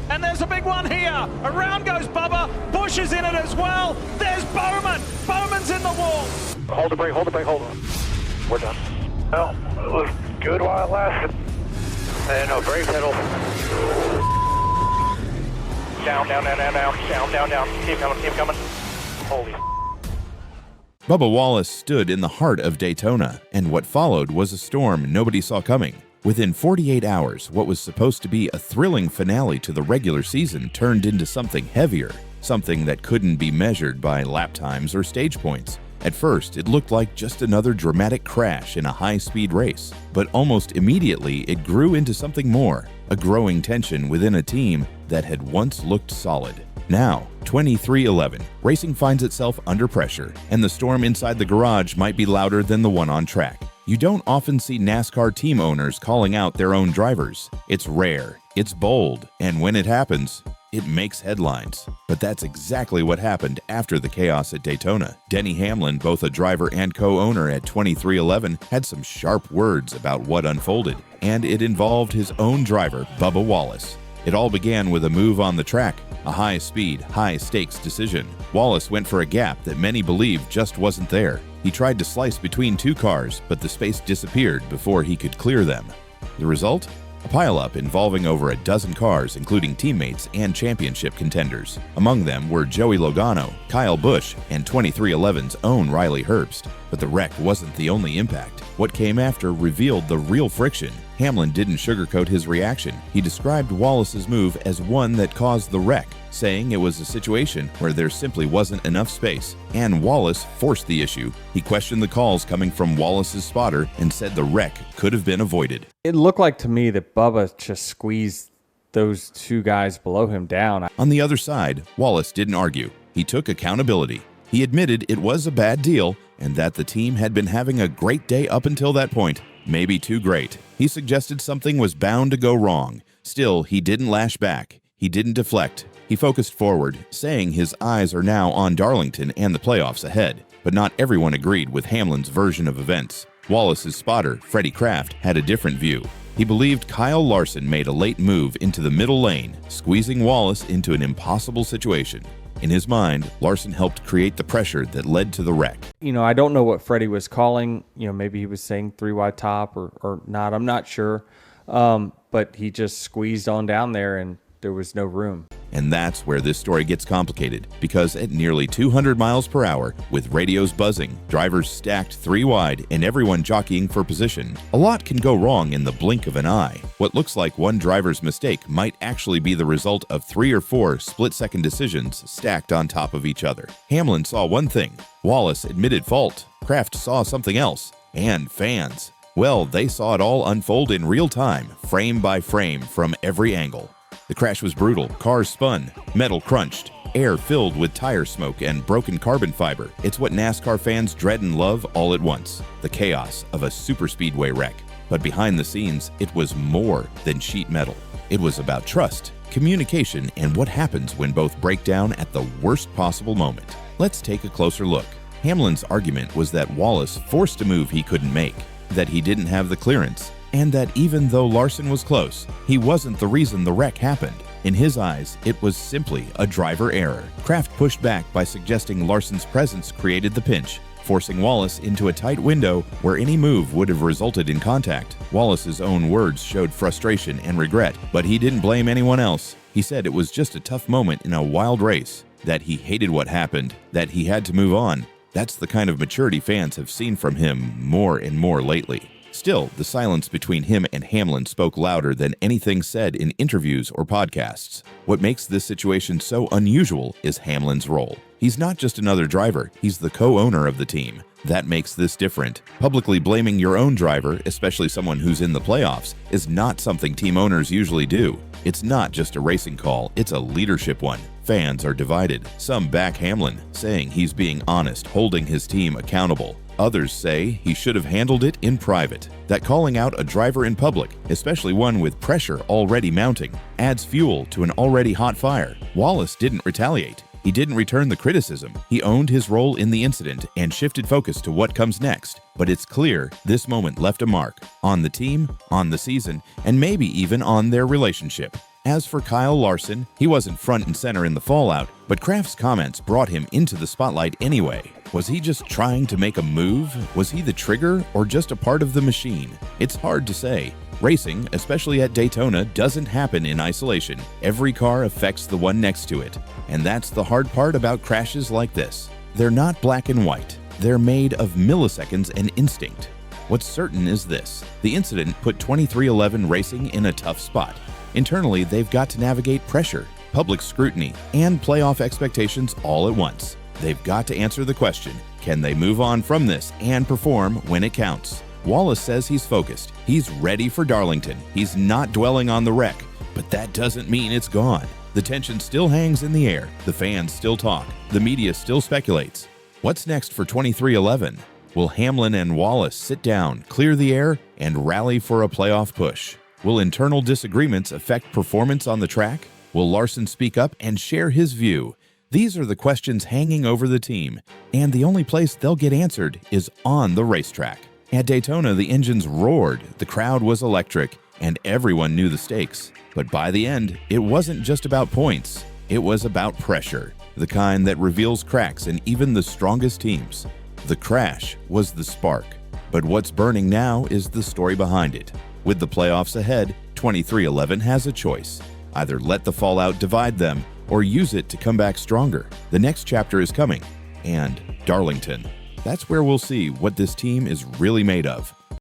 and there's a big one here. Around goes Bubba. Busch is in it as well. There's Bowman. Bowman's in the wall. Hold the brake, hold on. We're done. Well, it was good while it lasted. And no, brake pedal. Down. Keep coming. Holy. Bubba Wallace stood in the heart of Daytona, and what followed was a storm nobody saw coming. Within 48 hours, what was supposed to be a thrilling finale to the regular season turned into something heavier, something that couldn't be measured by lap times or stage points. At first, it looked like just another dramatic crash in a high-speed race, but almost immediately it grew into something more, a growing tension within a team that had once looked solid. Now, 23-11, racing finds itself under pressure, and the storm inside the garage might be louder than the one on track. You don't often see NASCAR team owners calling out their own drivers. It's rare, it's bold, and when it happens, it makes headlines. But that's exactly what happened after the chaos at Daytona. Denny Hamlin, both a driver and co-owner at 23-11, had some sharp words about what unfolded, and it involved his own driver, Bubba Wallace. It all began with a move on the track, a high-speed, high-stakes decision. Wallace went for a gap that many believe just wasn't there. He tried to slice between two cars, but the space disappeared before he could clear them. The result? A pileup involving over a dozen cars, including teammates and championship contenders. Among them were Joey Logano, Kyle Busch, and 23-11's own Riley Herbst. But the wreck wasn't the only impact. What came after revealed the real friction. Hamlin didn't sugarcoat his reaction. He described Wallace's move as one that caused the wreck, saying it was a situation where there simply wasn't enough space, and Wallace forced the issue. He questioned the calls coming from Wallace's spotter and said the wreck could have been avoided. It looked like to me that Bubba just squeezed those two guys below him down. On the other side, Wallace didn't argue. He took accountability. He admitted it was a bad deal and that the team had been having a great day up until that point, maybe too great. He suggested something was bound to go wrong. Still, he didn't lash back. He didn't deflect. He focused forward, saying his eyes are now on Darlington and the playoffs ahead. But not everyone agreed with Hamlin's version of events. Wallace's spotter, Freddie Kraft, had a different view. He believed Kyle Larson made a late move into the middle lane, squeezing Wallace into an impossible situation. In his mind, Larson helped create the pressure that led to the wreck. I don't know what Freddie was calling. Maybe he was saying 3-wide top or not. I'm not sure. But he just squeezed on down there and there was no room. And that's where this story gets complicated, because at nearly 200 miles per hour, with radios buzzing, drivers stacked 3 wide, and everyone jockeying for position, a lot can go wrong in the blink of an eye. What looks like one driver's mistake might actually be the result of 3 or 4 split-second decisions stacked on top of each other. Hamlin saw one thing. Wallace admitted fault. Kraft saw something else. And fans, well, they saw it all unfold in real time, frame by frame, from every angle. The crash was brutal. Cars spun, metal crunched, air filled with tire smoke and broken carbon fiber. It's what NASCAR fans dread and love all at once, the chaos of a superspeedway wreck. But behind the scenes, it was more than sheet metal. It was about trust, communication, and what happens when both break down at the worst possible moment. Let's take a closer look. Hamlin's argument was that Wallace forced a move he couldn't make, that he didn't have the clearance, and that even though Larson was close, he wasn't the reason the wreck happened. In his eyes, it was simply a driver error. Kraft pushed back by suggesting Larson's presence created the pinch, forcing Wallace into a tight window where any move would have resulted in contact. Wallace's own words showed frustration and regret, but he didn't blame anyone else. He said it was just a tough moment in a wild race, that he hated what happened, that he had to move on. That's the kind of maturity fans have seen from him more and more lately. Still, the silence between him and Hamlin spoke louder than anything said in interviews or podcasts. What makes this situation so unusual is Hamlin's role. He's not just another driver, he's the co-owner of the team. That makes this different. Publicly blaming your own driver, especially someone who's in the playoffs, is not something team owners usually do. It's not just a racing call, it's a leadership one. Fans are divided. Some back Hamlin, saying he's being honest, holding his team accountable. Others say he should have handled it in private. That calling out a driver in public, especially one with pressure already mounting, adds fuel to an already hot fire. Wallace didn't retaliate. He didn't return the criticism. He owned his role in the incident and shifted focus to what comes next. But it's clear this moment left a mark on the team, on the season, and maybe even on their relationship. As for Kyle Larson, he wasn't front and center in the fallout, but Kraft's comments brought him into the spotlight anyway. Was he just trying to make a move? Was he the trigger or just a part of the machine? It's hard to say. Racing, especially at Daytona, doesn't happen in isolation. Every car affects the one next to it. And that's the hard part about crashes like this. They're not black and white. They're made of milliseconds and instinct. What's certain is this: the incident put 2311 Racing in a tough spot. Internally, they've got to navigate pressure, public scrutiny, and playoff expectations all at once. They've got to answer the question, can they move on from this and perform when it counts? Wallace says he's focused. He's ready for Darlington. He's not dwelling on the wreck, but that doesn't mean it's gone. The tension still hangs in the air. The fans still talk. The media still speculates. What's next for 2311? Will Hamlin and Wallace sit down, clear the air, and rally for a playoff push? Will internal disagreements affect performance on the track? Will Larson speak up and share his view? These are the questions hanging over the team, and the only place they'll get answered is on the racetrack. At Daytona, the engines roared, the crowd was electric, and everyone knew the stakes. But by the end, it wasn't just about points. It was about pressure, the kind that reveals cracks in even the strongest teams. The crash was the spark, but what's burning now is the story behind it. With the playoffs ahead, 2311 has a choice. Either let the fallout divide them or use it to come back stronger. The next chapter is coming, and Darlington. That's where we'll see what this team is really made of.